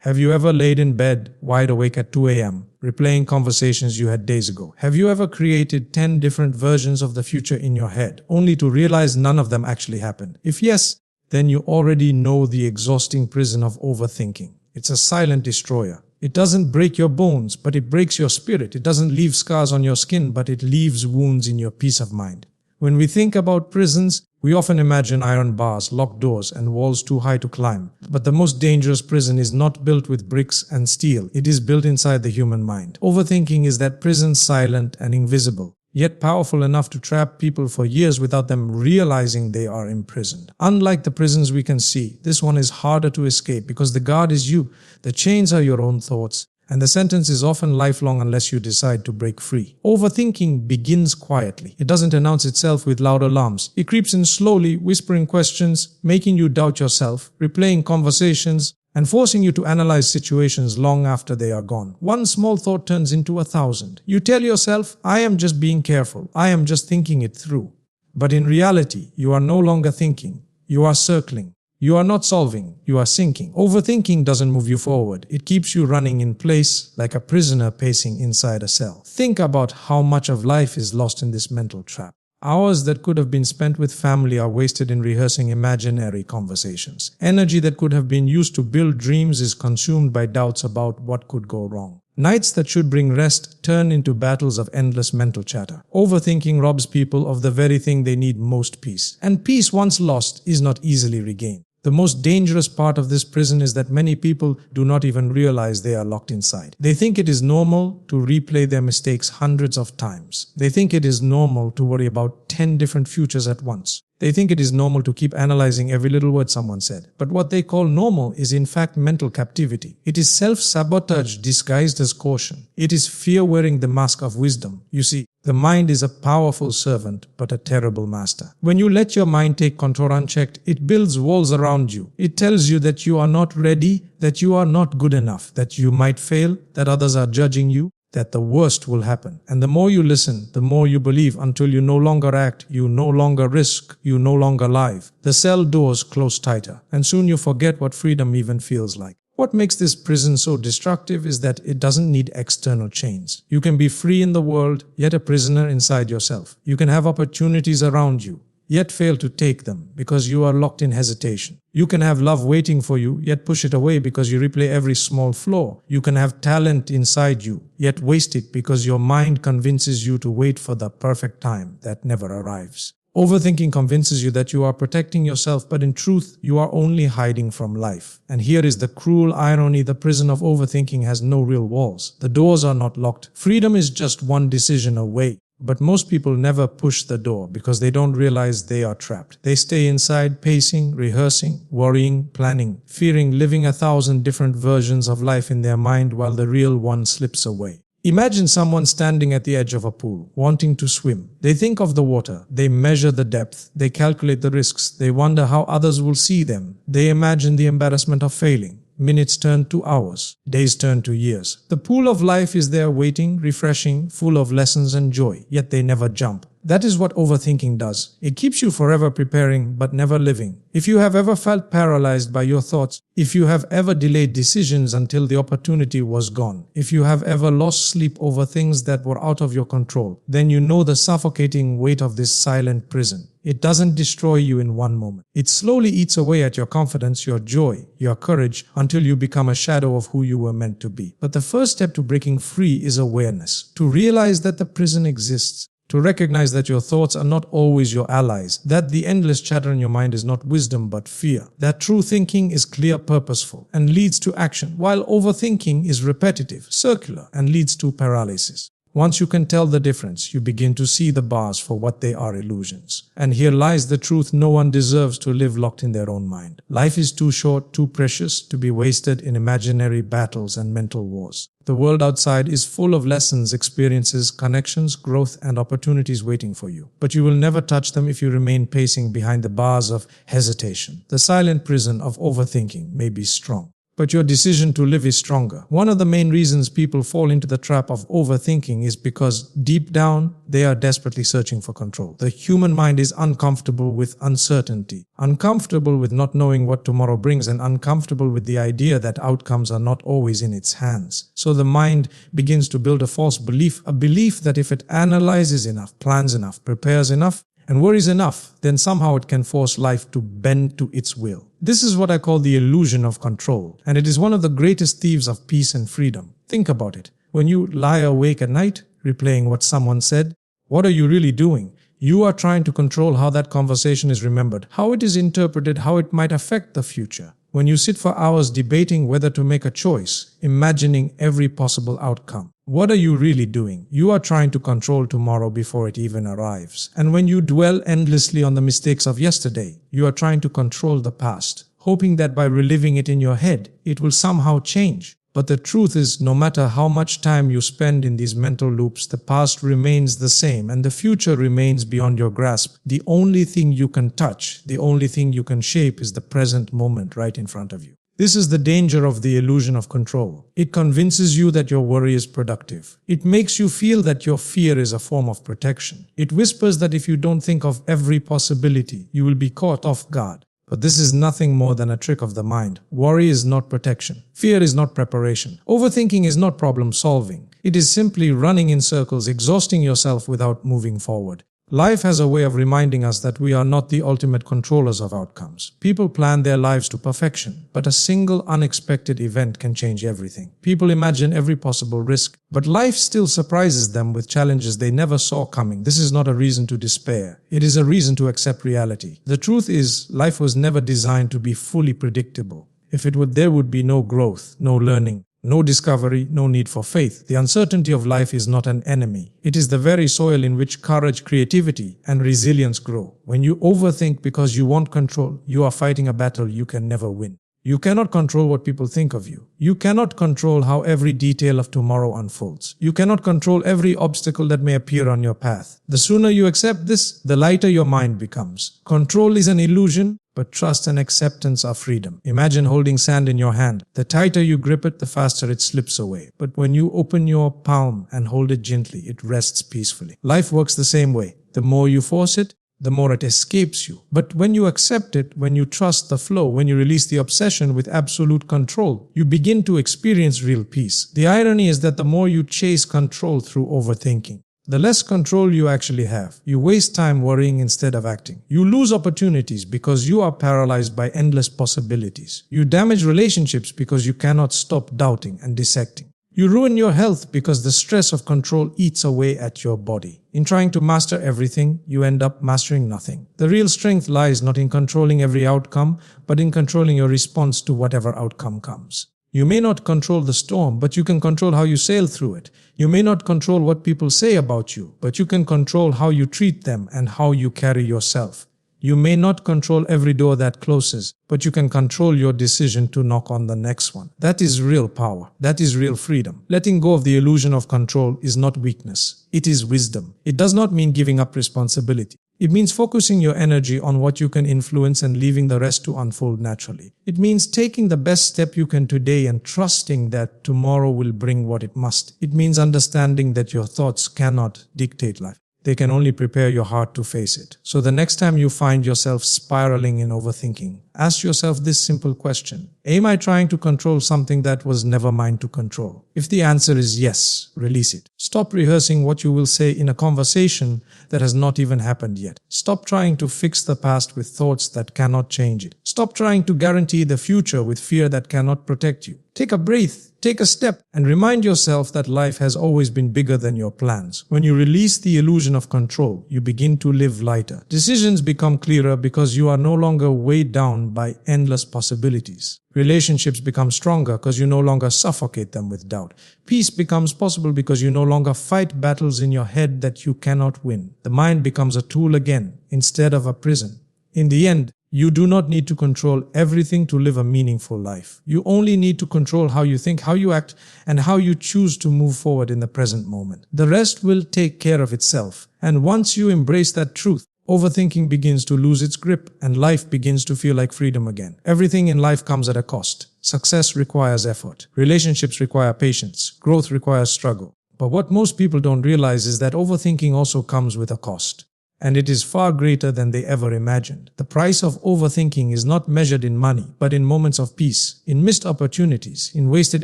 Have you ever laid in bed, wide awake at 2 a.m., replaying conversations you had days ago? Have you ever created 10 different versions of the future in your head, only to realize none of them actually happened? If yes, then you already know the exhausting prison of overthinking. It's a silent destroyer. It doesn't break your bones, but it breaks your spirit. It doesn't leave scars on your skin, but it leaves wounds in your peace of mind. When we think about prisons, we often imagine iron bars, locked doors, and walls too high to climb. But the most dangerous prison is not built with bricks and steel. It is built inside the human mind. Overthinking is that prison, silent and invisible, yet powerful enough to trap people for years without them realizing they are imprisoned. Unlike the prisons we can see, this one is harder to escape because the guard is you, the chains are your own thoughts, and the sentence is often lifelong unless you decide to break free. Overthinking begins quietly. It doesn't announce itself with loud alarms. It creeps in slowly, whispering questions, making you doubt yourself, replaying conversations, and forcing you to analyze situations long after they are gone. One small thought turns into 1,000. You tell yourself, I am just being careful. I am just thinking it through. But in reality, you are no longer thinking. You are circling. You are not solving, you are sinking. Overthinking doesn't move you forward. It keeps you running in place like a prisoner pacing inside a cell. Think about how much of life is lost in this mental trap. Hours that could have been spent with family are wasted in rehearsing imaginary conversations. Energy that could have been used to build dreams is consumed by doubts about what could go wrong. Nights that should bring rest turn into battles of endless mental chatter. Overthinking robs people of the very thing they need most: peace. And peace, once lost, is not easily regained. The most dangerous part of this prison is that many people do not even realize they are locked inside. They think it is normal to replay their mistakes hundreds of times. They think it is normal to worry about 10 different futures at once. They think it is normal to keep analyzing every little word someone said. But what they call normal is in fact mental captivity. It is self-sabotage disguised as caution. It is fear wearing the mask of wisdom. You see, the mind is a powerful servant, but a terrible master. When you let your mind take control unchecked, it builds walls around you. It tells you that you are not ready, that you are not good enough, that you might fail, that others are judging you, that the worst will happen. And the more you listen, the more you believe, until you no longer act, you no longer risk, you no longer live. The cell doors close tighter, and soon you forget what freedom even feels like. What makes this prison so destructive is that it doesn't need external chains. You can be free in the world, yet a prisoner inside yourself. You can have opportunities around you, yet fail to take them because you are locked in hesitation. You can have love waiting for you, yet push it away because you replay every small flaw. You can have talent inside you, yet waste it because your mind convinces you to wait for the perfect time that never arrives. Overthinking convinces you that you are protecting yourself, but in truth, you are only hiding from life. And here is the cruel irony: the prison of overthinking has no real walls. The doors are not locked. Freedom is just one decision away. But most people never push the door because they don't realize they are trapped. They stay inside, pacing, rehearsing, worrying, planning, fearing, living 1,000 different versions of life in their mind while the real one slips away. Imagine someone standing at the edge of a pool, wanting to swim. They think of the water, they measure the depth, they calculate the risks, they wonder how others will see them. They imagine the embarrassment of failing. Minutes turn to hours, days turn to years. The pool of life is there waiting, refreshing, full of lessons and joy, yet they never jump. That is what overthinking does. It keeps you forever preparing but never living. If you have ever felt paralyzed by your thoughts, if you have ever delayed decisions until the opportunity was gone, if you have ever lost sleep over things that were out of your control, then you know the suffocating weight of this silent prison. It doesn't destroy you in one moment. It slowly eats away at your confidence, your joy, your courage, until you become a shadow of who you were meant to be. But the first step to breaking free is awareness. To realize that the prison exists. To recognize that your thoughts are not always your allies, that the endless chatter in your mind is not wisdom but fear, that true thinking is clear, purposeful, and leads to action, while overthinking is repetitive, circular, and leads to paralysis. Once you can tell the difference, you begin to see the bars for what they are: illusions. And here lies the truth: no one deserves to live locked in their own mind. Life is too short, too precious to be wasted in imaginary battles and mental wars. The world outside is full of lessons, experiences, connections, growth, and opportunities waiting for you. But you will never touch them if you remain pacing behind the bars of hesitation. The silent prison of overthinking may be strong, but your decision to live is stronger. One of the main reasons people fall into the trap of overthinking is because deep down, they are desperately searching for control. The human mind is uncomfortable with uncertainty, uncomfortable with not knowing what tomorrow brings, and uncomfortable with the idea that outcomes are not always in its hands. So the mind begins to build a false belief, a belief that if it analyzes enough, plans enough, prepares enough, and worries enough, then somehow it can force life to bend to its will. This is what I call the illusion of control, and it is one of the greatest thieves of peace and freedom. Think about it. When you lie awake at night, replaying what someone said, what are you really doing? You are trying to control how that conversation is remembered, how it is interpreted, how it might affect the future. When you sit for hours debating whether to make a choice, imagining every possible outcome, what are you really doing? You are trying to control tomorrow before it even arrives. And when you dwell endlessly on the mistakes of yesterday, you are trying to control the past, hoping that by reliving it in your head, it will somehow change. But the truth is, no matter how much time you spend in these mental loops, the past remains the same and the future remains beyond your grasp. The only thing you can touch, the only thing you can shape is the present moment right in front of you. This is the danger of the illusion of control. It convinces you that your worry is productive. It makes you feel that your fear is a form of protection. It whispers that if you don't think of every possibility, you will be caught off guard. But this is nothing more than a trick of the mind. Worry is not protection. Fear is not preparation. Overthinking is not problem solving. It is simply running in circles, exhausting yourself without moving forward. Life has a way of reminding us that we are not the ultimate controllers of outcomes. People plan their lives to perfection, but a single unexpected event can change everything. People imagine every possible risk, but life still surprises them with challenges they never saw coming. This is not a reason to despair. It is a reason to accept reality. The truth is, life was never designed to be fully predictable. If it would, there would be no growth, no learning, no discovery, no need for faith. The uncertainty of life is not an enemy. It is the very soil in which courage, creativity, and resilience grow. When you overthink because you want control, you are fighting a battle you can never win. You cannot control what people think of you. You cannot control how every detail of tomorrow unfolds. You cannot control every obstacle that may appear on your path. The sooner you accept this, the lighter your mind becomes. Control is an illusion, but trust and acceptance are freedom. Imagine holding sand in your hand. The tighter you grip it, the faster it slips away. But when you open your palm and hold it gently, it rests peacefully. Life works the same way. The more you force it, the more it escapes you. But when you accept it, when you trust the flow, when you release the obsession with absolute control, you begin to experience real peace. The irony is that the more you chase control through overthinking, the less control you actually have. You waste time worrying instead of acting. You lose opportunities because you are paralyzed by endless possibilities. You damage relationships because you cannot stop doubting and dissecting. You ruin your health because the stress of control eats away at your body. In trying to master everything, you end up mastering nothing. The real strength lies not in controlling every outcome, but in controlling your response to whatever outcome comes. You may not control the storm, but you can control how you sail through it. You may not control what people say about you, but you can control how you treat them and how you carry yourself. You may not control every door that closes, but you can control your decision to knock on the next one. That is real power. That is real freedom. Letting go of the illusion of control is not weakness. It is wisdom. It does not mean giving up responsibility. It means focusing your energy on what you can influence and leaving the rest to unfold naturally. It means taking the best step you can today and trusting that tomorrow will bring what it must. It means understanding that your thoughts cannot dictate life. They can only prepare your heart to face it. So the next time you find yourself spiraling in overthinking, ask yourself this simple question. Am I trying to control something that was never mine to control? If the answer is yes, release it. Stop rehearsing what you will say in a conversation that has not even happened yet. Stop trying to fix the past with thoughts that cannot change it. Stop trying to guarantee the future with fear that cannot protect you. Take a breath. Take a step and remind yourself that life has always been bigger than your plans. When you release the illusion of control, you begin to live lighter. Decisions become clearer because you are no longer weighed down by endless possibilities. Relationships become stronger because you no longer suffocate them with doubt. Peace becomes possible because you no longer fight battles in your head that you cannot win. The mind becomes a tool again instead of a prison. In the end, you do not need to control everything to live a meaningful life. You only need to control how you think, how you act, and how you choose to move forward in the present moment. The rest will take care of itself. And once you embrace that truth, overthinking begins to lose its grip and life begins to feel like freedom again. Everything in life comes at a cost. Success requires effort. Relationships require patience. Growth requires struggle. But what most people don't realize is that overthinking also comes with a cost. And it is far greater than they ever imagined. The price of overthinking is not measured in money, but in moments of peace, in missed opportunities, in wasted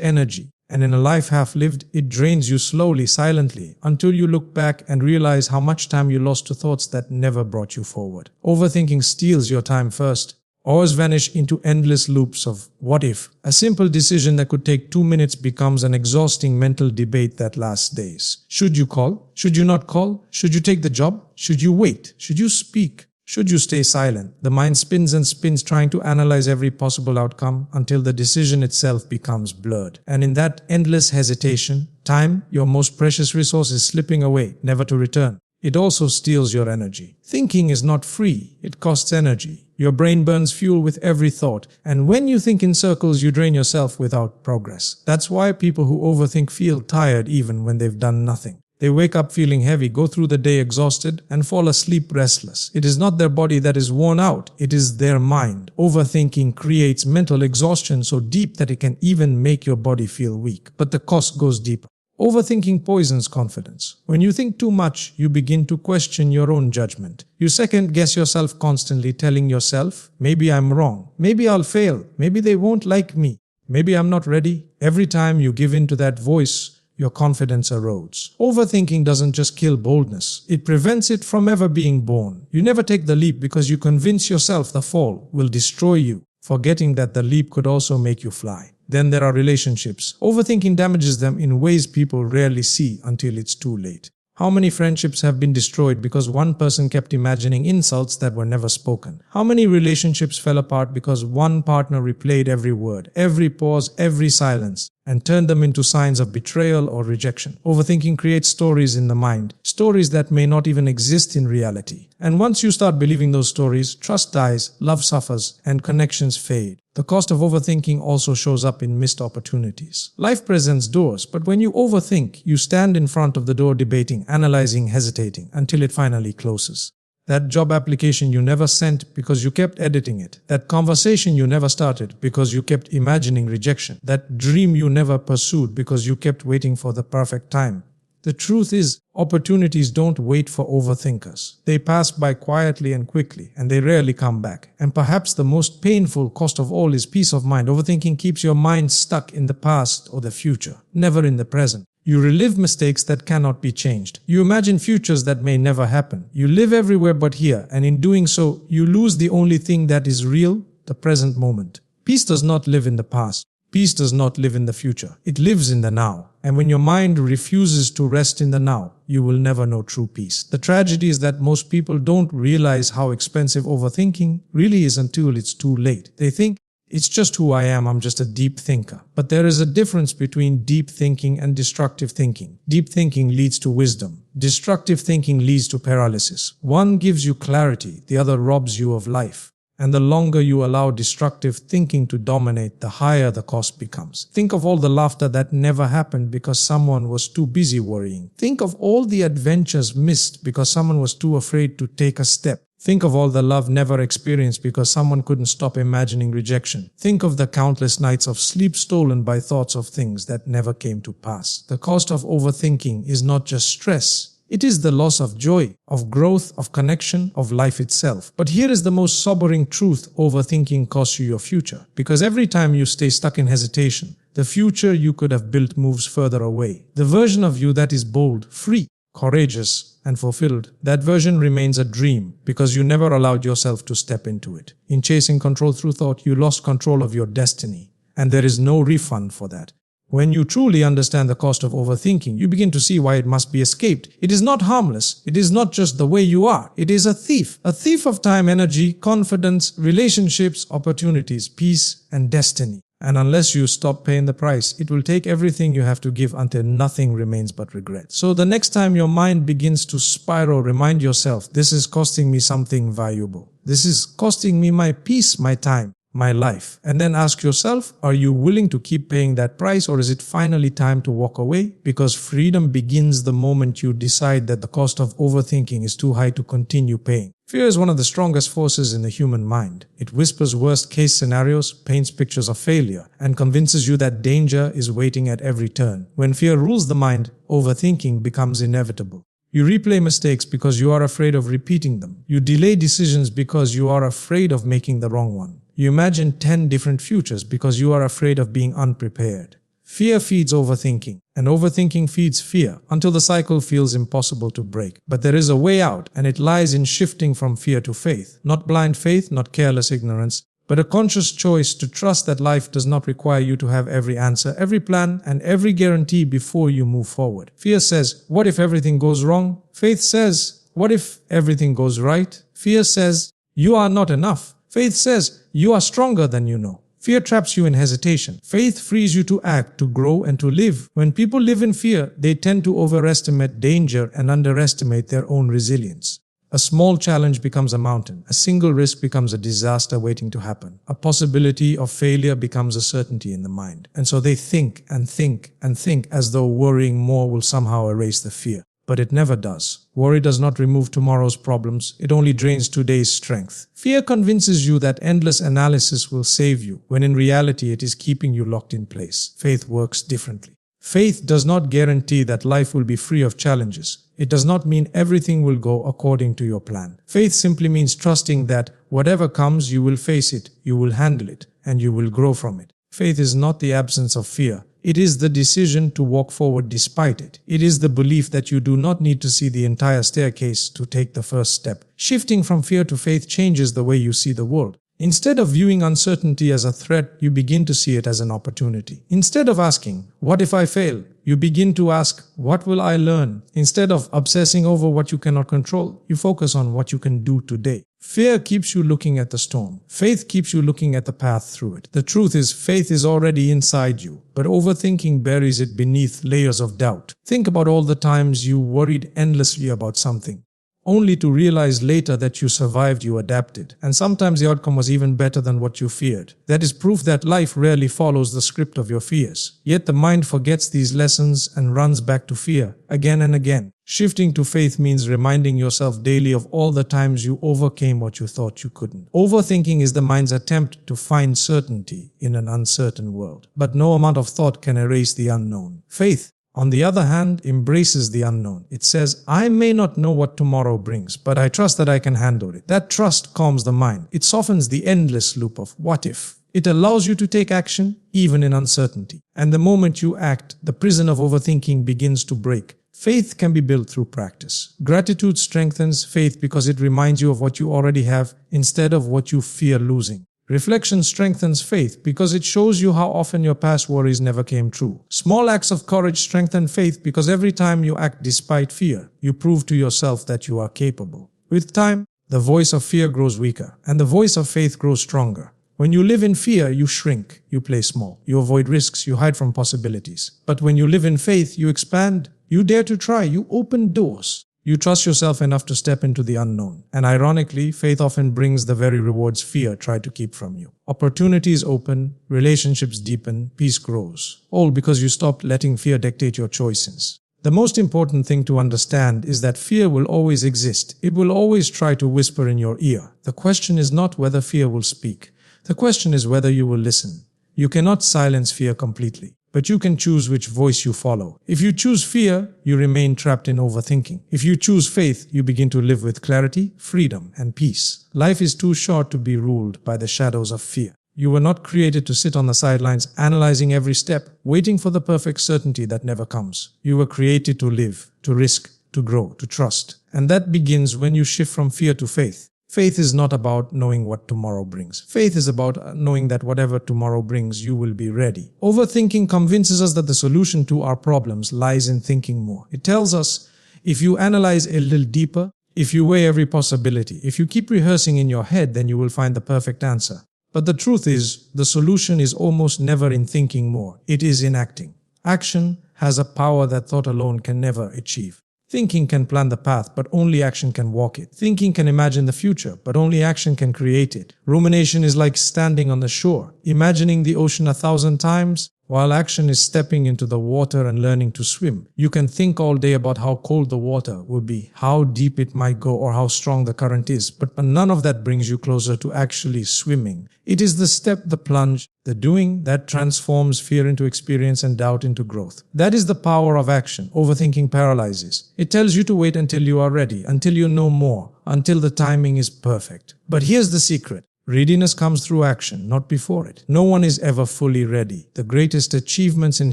energy, and in a life half lived. It drains you slowly, silently, until you look back and realize how much time you lost to thoughts that never brought you forward. Overthinking steals your time first. Hours vanish into endless loops of what if. A simple decision that could take 2 minutes becomes an exhausting mental debate that lasts days. Should you call? Should you not call? Should you take the job? Should you wait? Should you speak? Should you stay silent? The mind spins and spins, trying to analyze every possible outcome until the decision itself becomes blurred. And in that endless hesitation, time, your most precious resource, is slipping away, never to return. It also steals your energy. Thinking is not free. It costs energy. Your brain burns fuel with every thought, and when you think in circles, you drain yourself without progress. That's why people who overthink feel tired even when they've done nothing. They wake up feeling heavy, go through the day exhausted, and fall asleep restless. It is not their body that is worn out, it is their mind. Overthinking creates mental exhaustion so deep that it can even make your body feel weak. But the cost goes deeper. Overthinking poisons confidence. When you think too much, you begin to question your own judgment. You second-guess yourself constantly, telling yourself, maybe I'm wrong, maybe I'll fail, maybe they won't like me, maybe I'm not ready. Every time you give in to that voice, your confidence erodes. Overthinking doesn't just kill boldness, it prevents it from ever being born. You never take the leap because you convince yourself the fall will destroy you, forgetting that the leap could also make you fly. Then there are relationships. Overthinking damages them in ways people rarely see until it's too late. How many friendships have been destroyed because one person kept imagining insults that were never spoken? How many relationships fell apart because one partner replayed every word, every pause, every silence, and turned them into signs of betrayal or rejection? Overthinking creates stories in the mind, stories that may not even exist in reality. And once you start believing those stories, trust dies, love suffers, and connections fade. The cost of overthinking also shows up in missed opportunities. Life presents doors, but when you overthink, you stand in front of the door debating, analyzing, hesitating, until it finally closes. That job application you never sent because you kept editing it. That conversation you never started because you kept imagining rejection. That dream you never pursued because you kept waiting for the perfect time. The truth is, opportunities don't wait for overthinkers. They pass by quietly and quickly, and they rarely come back. And perhaps the most painful cost of all is peace of mind. Overthinking keeps your mind stuck in the past or the future, never in the present. You relive mistakes that cannot be changed. You imagine futures that may never happen. You live everywhere but here, and in doing so, you lose the only thing that is real, the present moment. Peace does not live in the past. Peace does not live in the future. It lives in the now. And when your mind refuses to rest in the now, you will never know true peace. The tragedy is that most people don't realize how expensive overthinking really is until it's too late. They think, it's just who I am, I'm just a deep thinker. But there is a difference between deep thinking and destructive thinking. Deep thinking leads to wisdom. Destructive thinking leads to paralysis. One gives you clarity, the other robs you of life. And the longer you allow destructive thinking to dominate, the higher the cost becomes. Think of all the laughter that never happened because someone was too busy worrying. Think of all the adventures missed because someone was too afraid to take a step. Think of all the love never experienced because someone couldn't stop imagining rejection. Think of the countless nights of sleep stolen by thoughts of things that never came to pass. The cost of overthinking is not just stress. It is the loss of joy, of growth, of connection, of life itself. But here is the most sobering truth: overthinking costs you your future. Because every time you stay stuck in hesitation, the future you could have built moves further away. The version of you that is bold, free, courageous, and fulfilled, that version remains a dream because you never allowed yourself to step into it. In chasing control through thought, you lost control of your destiny. And there is no refund for that. When you truly understand the cost of overthinking, you begin to see why it must be escaped. It is not harmless. It is not just the way you are. It is a thief of time, energy, confidence, relationships, opportunities, peace, and destiny. And unless you stop paying the price, it will take everything you have to give until nothing remains but regret. So the next time your mind begins to spiral, remind yourself, this is costing me something valuable. This is costing me my peace, my time, my life. And then ask yourself, are you willing to keep paying that price, or is it finally time to walk away? Because freedom begins the moment you decide that the cost of overthinking is too high to continue paying. Fear is one of the strongest forces in the human mind. It whispers worst-case scenarios, paints pictures of failure, and convinces you that danger is waiting at every turn. When fear rules the mind, overthinking becomes inevitable. You replay mistakes because you are afraid of repeating them. You delay decisions because you are afraid of making the wrong one. You imagine 10 different futures because you are afraid of being unprepared. Fear feeds overthinking, and overthinking feeds fear until the cycle feels impossible to break. But there is a way out, and it lies in shifting from fear to faith. Not blind faith, not careless ignorance, but a conscious choice to trust that life does not require you to have every answer, every plan, and every guarantee before you move forward. Fear says, what if everything goes wrong? Faith says, what if everything goes right? Fear says, you are not enough. Faith says, you are stronger than you know. Fear traps you in hesitation. Faith frees you to act, to grow, and to live. When people live in fear, they tend to overestimate danger and underestimate their own resilience. A small challenge becomes a mountain. A single risk becomes a disaster waiting to happen. A possibility of failure becomes a certainty in the mind. And so they think and think and think as though worrying more will somehow erase the fear. But it never does. Worry does not remove tomorrow's problems. It only drains today's strength. Fear convinces you that endless analysis will save you, when in reality it is keeping you locked in place. Faith works differently. Faith does not guarantee that life will be free of challenges. It does not mean everything will go according to your plan. Faith simply means trusting that whatever comes, you will face it, you will handle it, and you will grow from it. Faith is not the absence of fear. It is the decision to walk forward despite it. It is the belief that you do not need to see the entire staircase to take the first step. Shifting from fear to faith changes the way you see the world. Instead of viewing uncertainty as a threat, you begin to see it as an opportunity. Instead of asking, what if I fail? You begin to ask, what will I learn? Instead of obsessing over what you cannot control, you focus on what you can do today. Fear keeps you looking at the storm. Faith keeps you looking at the path through it. The truth is, faith is already inside you, but overthinking buries it beneath layers of doubt. Think about all the times you worried endlessly about something, only to realize later that you survived, you adapted, and sometimes the outcome was even better than what you feared. That is proof that life rarely follows the script of your fears. Yet the mind forgets these lessons and runs back to fear again and again. Shifting to faith means reminding yourself daily of all the times you overcame what you thought you couldn't. Overthinking is the mind's attempt to find certainty in an uncertain world. But no amount of thought can erase the unknown. Faith, on the other hand, embraces the unknown. It says, I may not know what tomorrow brings, but I trust that I can handle it. That trust calms the mind. It softens the endless loop of what if. It allows you to take action, even in uncertainty. And the moment you act, the prison of overthinking begins to break. Faith can be built through practice. Gratitude strengthens faith because it reminds you of what you already have instead of what you fear losing. Reflection strengthens faith because it shows you how often your past worries never came true. Small acts of courage strengthen faith because every time you act despite fear, you prove to yourself that you are capable. With time, the voice of fear grows weaker and the voice of faith grows stronger. When you live in fear, you shrink, you play small, you avoid risks, you hide from possibilities. But when you live in faith, you expand, you dare to try, you open doors. You trust yourself enough to step into the unknown. And ironically, faith often brings the very rewards fear tried to keep from you. Opportunities open, relationships deepen, peace grows. All because you stopped letting fear dictate your choices. The most important thing to understand is that fear will always exist. It will always try to whisper in your ear. The question is not whether fear will speak. The question is whether you will listen. You cannot silence fear completely, but you can choose which voice you follow. If you choose fear, you remain trapped in overthinking. If you choose faith, you begin to live with clarity, freedom, and peace. Life is too short to be ruled by the shadows of fear. You were not created to sit on the sidelines, analyzing every step, waiting for the perfect certainty that never comes. You were created to live, to risk, to grow, to trust. And that begins when you shift from fear to faith. Faith is not about knowing what tomorrow brings. Faith is about knowing that whatever tomorrow brings, you will be ready. Overthinking convinces us that the solution to our problems lies in thinking more. It tells us, if you analyze a little deeper, if you weigh every possibility, if you keep rehearsing in your head, then you will find the perfect answer. But the truth is, the solution is almost never in thinking more. It is in acting. Action has a power that thought alone can never achieve. Thinking can plan the path, but only action can walk it. Thinking can imagine the future, but only action can create it. Rumination is like standing on the shore, imagining the ocean 1,000 times, while action is stepping into the water and learning to swim. You can think all day about how cold the water will be, how deep it might go, or how strong the current is, but none of that brings you closer to actually swimming. It is the step, the plunge, the doing that transforms fear into experience and doubt into growth. That is the power of action. Overthinking paralyzes. It tells you to wait until you are ready, until you know more, until the timing is perfect. But here's the secret. Readiness comes through action, not before it. No one is ever fully ready. The greatest achievements in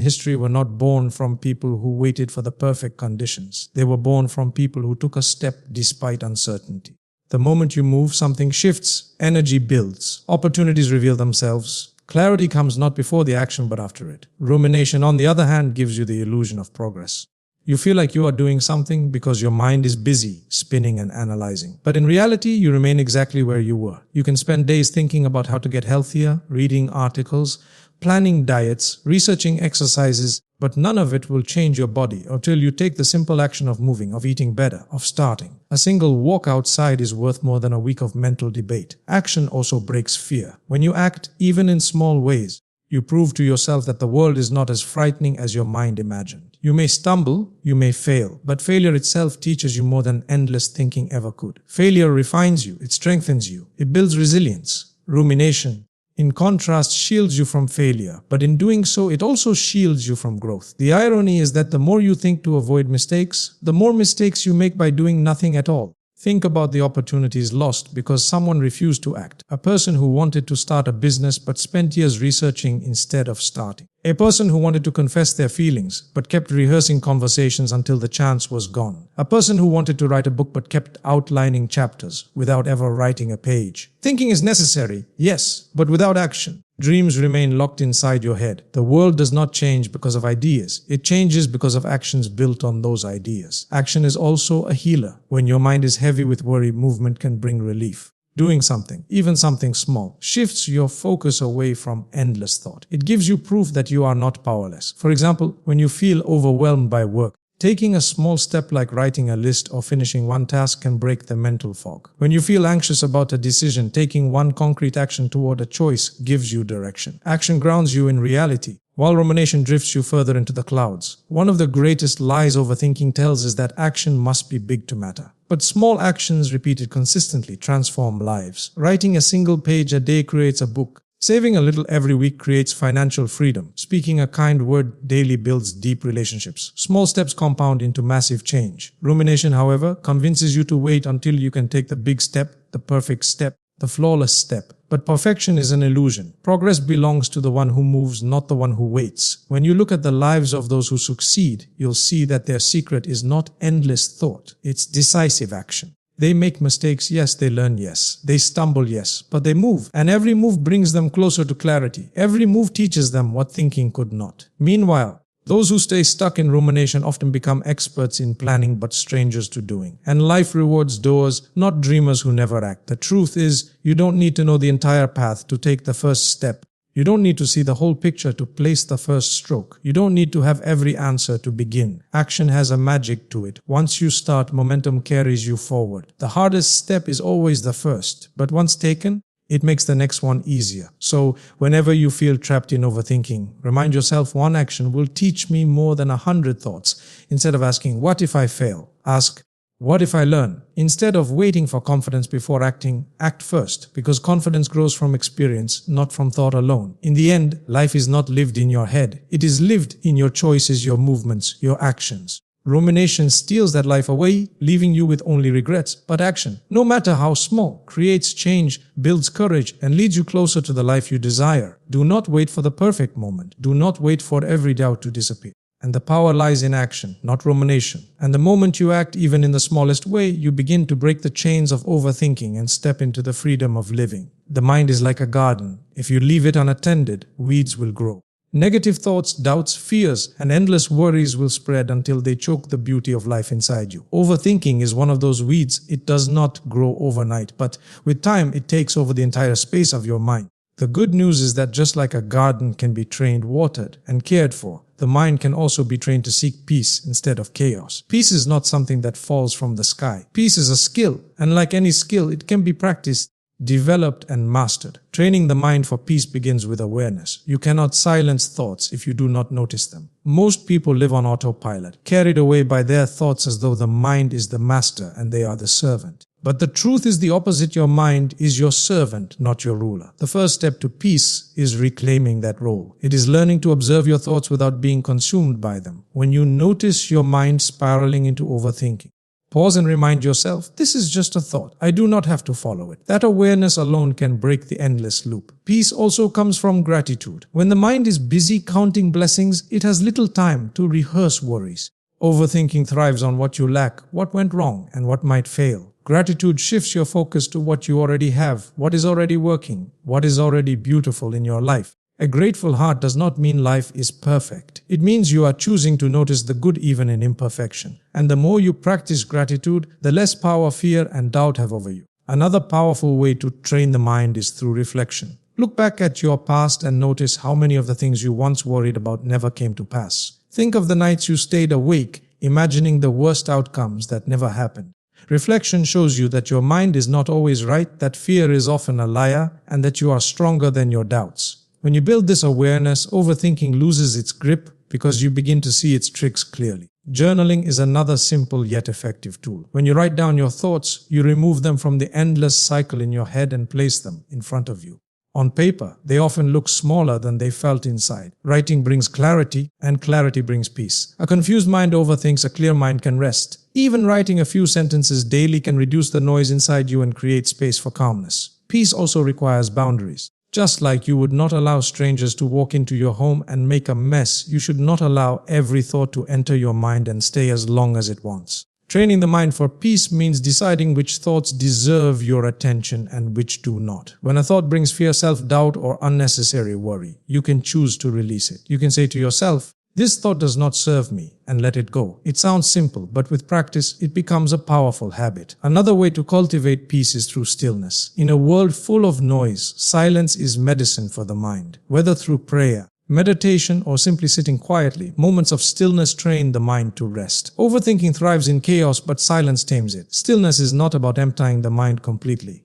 history were not born from people who waited for the perfect conditions. They were born from people who took a step despite uncertainty. The moment you move, something shifts, energy builds, opportunities reveal themselves. Clarity comes not before the action but after it. Rumination, on the other hand, gives you the illusion of progress. You feel like you are doing something because your mind is busy, spinning and analyzing. But in reality, you remain exactly where you were. You can spend days thinking about how to get healthier, reading articles, planning diets, researching exercises, but none of it will change your body until you take the simple action of moving, of eating better, of starting. A single walk outside is worth more than a week of mental debate. Action also breaks fear. When you act, even in small ways, you prove to yourself that the world is not as frightening as your mind imagined. You may stumble, you may fail, but failure itself teaches you more than endless thinking ever could. Failure refines you, it strengthens you, it builds resilience. Rumination, in contrast, shields you from failure, but in doing so, it also shields you from growth. The irony is that the more you think to avoid mistakes, the more mistakes you make by doing nothing at all. Think about the opportunities lost because someone refused to act. A person who wanted to start a business but spent years researching instead of starting. A person who wanted to confess their feelings but kept rehearsing conversations until the chance was gone. A person who wanted to write a book but kept outlining chapters without ever writing a page. Thinking is necessary, yes, but without action, dreams remain locked inside your head. The world does not change because of ideas. It changes because of actions built on those ideas. Action is also a healer. When your mind is heavy with worry, movement can bring relief. Doing something, even something small, shifts your focus away from endless thought. It gives you proof that you are not powerless. For example, when you feel overwhelmed by work, taking a small step like writing a list or finishing one task can break the mental fog. When you feel anxious about a decision, taking one concrete action toward a choice gives you direction. Action grounds you in reality, while rumination drifts you further into the clouds. One of the greatest lies overthinking tells is that action must be big to matter. But small actions repeated consistently transform lives. Writing a single page a day creates a book. Saving a little every week creates financial freedom. Speaking a kind word daily builds deep relationships. Small steps compound into massive change. Rumination, however, convinces you to wait until you can take the big step, the perfect step, the flawless step. But perfection is an illusion. Progress belongs to the one who moves, not the one who waits. When you look at the lives of those who succeed, you'll see that their secret is not endless thought. It's decisive action. They make mistakes, yes. They learn, yes. They stumble, yes. But they move. And every move brings them closer to clarity. Every move teaches them what thinking could not. Meanwhile, those who stay stuck in rumination often become experts in planning but strangers to doing. And life rewards doers, not dreamers who never act. The truth is, you don't need to know the entire path to take the first step. You don't need to see the whole picture to place the first stroke. You don't need to have every answer to begin. Action has a magic to it. Once you start, momentum carries you forward. The hardest step is always the first, but once taken, it makes the next one easier. So, whenever you feel trapped in overthinking, remind yourself one action will teach me more than 100 thoughts. Instead of asking, what if I fail? Ask, what if I learn? Instead of waiting for confidence before acting, act first, because confidence grows from experience, not from thought alone. In the end, life is not lived in your head. It is lived in your choices, your movements, your actions. Rumination steals that life away, leaving you with only regrets. But action, no matter how small, creates change, builds courage, and leads you closer to the life you desire. Do not wait for the perfect moment. Do not wait for every doubt to disappear. And the power lies in action, not rumination. And the moment you act, even in the smallest way, you begin to break the chains of overthinking and step into the freedom of living. The mind is like a garden. If you leave it unattended, weeds will grow. Negative thoughts, doubts, fears, and endless worries will spread until they choke the beauty of life inside you. Overthinking is one of those weeds. It does not grow overnight, but with time, it takes over the entire space of your mind. The good news is that just like a garden can be trained, watered, and cared for, the mind can also be trained to seek peace instead of chaos. Peace is not something that falls from the sky. Peace is a skill, and like any skill, it can be practiced. developed and mastered. Training the mind for peace begins with awareness. You cannot silence thoughts if you do not notice them. Most people live on autopilot, carried away by their thoughts as though the mind is the master and they are the servant. But the truth is the opposite. Your mind is your servant, not your ruler. The first step to peace is reclaiming that role. It is learning to observe your thoughts without being consumed by them. When you notice your mind spiraling into overthinking, pause and remind yourself, this is just a thought. I do not have to follow it. That awareness alone can break the endless loop. Peace also comes from gratitude. When the mind is busy counting blessings, it has little time to rehearse worries. Overthinking thrives on what you lack, what went wrong, and what might fail. Gratitude shifts your focus to what you already have, what is already working, what is already beautiful in your life. A grateful heart does not mean life is perfect. It means you are choosing to notice the good even in imperfection. And the more you practice gratitude, the less power fear and doubt have over you. Another powerful way to train the mind is through reflection. Look back at your past and notice how many of the things you once worried about never came to pass. Think of the nights you stayed awake, imagining the worst outcomes that never happened. Reflection shows you that your mind is not always right, that fear is often a liar, and that you are stronger than your doubts. When you build this awareness, overthinking loses its grip because you begin to see its tricks clearly. Journaling is another simple yet effective tool. When you write down your thoughts, you remove them from the endless cycle in your head and place them in front of you. On paper, they often look smaller than they felt inside. Writing brings clarity, and clarity brings peace. A confused mind overthinks, a clear mind can rest. Even writing a few sentences daily can reduce the noise inside you and create space for calmness. Peace also requires boundaries. Just like you would not allow strangers to walk into your home and make a mess, you should not allow every thought to enter your mind and stay as long as it wants. Training the mind for peace means deciding which thoughts deserve your attention and which do not. When a thought brings fear, self-doubt, or unnecessary worry, you can choose to release it. You can say to yourself, this thought does not serve me, and let it go. It sounds simple, but with practice, it becomes a powerful habit. Another way to cultivate peace is through stillness. In a world full of noise, silence is medicine for the mind. Whether through prayer, meditation, or simply sitting quietly, moments of stillness train the mind to rest. Overthinking thrives in chaos, but silence tames it. Stillness is not about emptying the mind completely.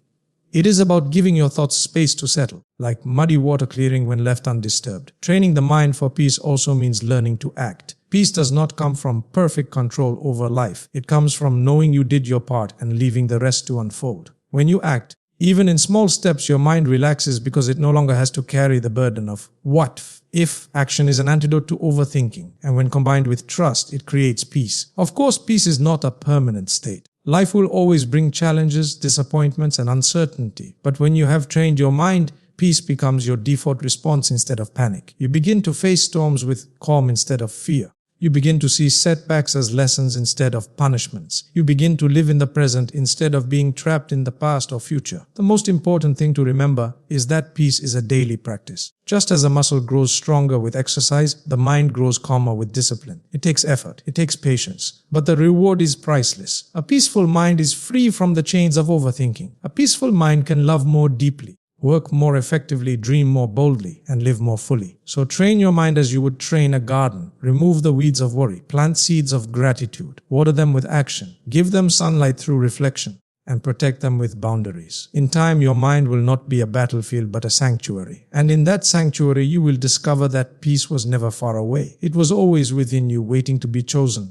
It is about giving your thoughts space to settle, like muddy water clearing when left undisturbed. Training the mind for peace also means learning to act. Peace does not come from perfect control over life. It comes from knowing you did your part and leaving the rest to unfold. When you act, even in small steps, your mind relaxes because it no longer has to carry the burden of what if. Action is an antidote to overthinking, and when combined with trust, it creates peace. Of course, peace is not a permanent state. Life will always bring challenges, disappointments, and uncertainty. But when you have trained your mind, peace becomes your default response instead of panic. You begin to face storms with calm instead of fear. You begin to see setbacks as lessons instead of punishments. You begin to live in the present instead of being trapped in the past or future. The most important thing to remember is that peace is a daily practice. Just as a muscle grows stronger with exercise, the mind grows calmer with discipline. It takes effort, it takes patience, but the reward is priceless. A peaceful mind is free from the chains of overthinking. A peaceful mind can love more deeply, work more effectively, dream more boldly, and live more fully. So train your mind as you would train a garden. Remove the weeds of worry, plant seeds of gratitude, water them with action, give them sunlight through reflection, and protect them with boundaries. In time, your mind will not be a battlefield but a sanctuary. And in that sanctuary, you will discover that peace was never far away. It was always within you, waiting to be chosen.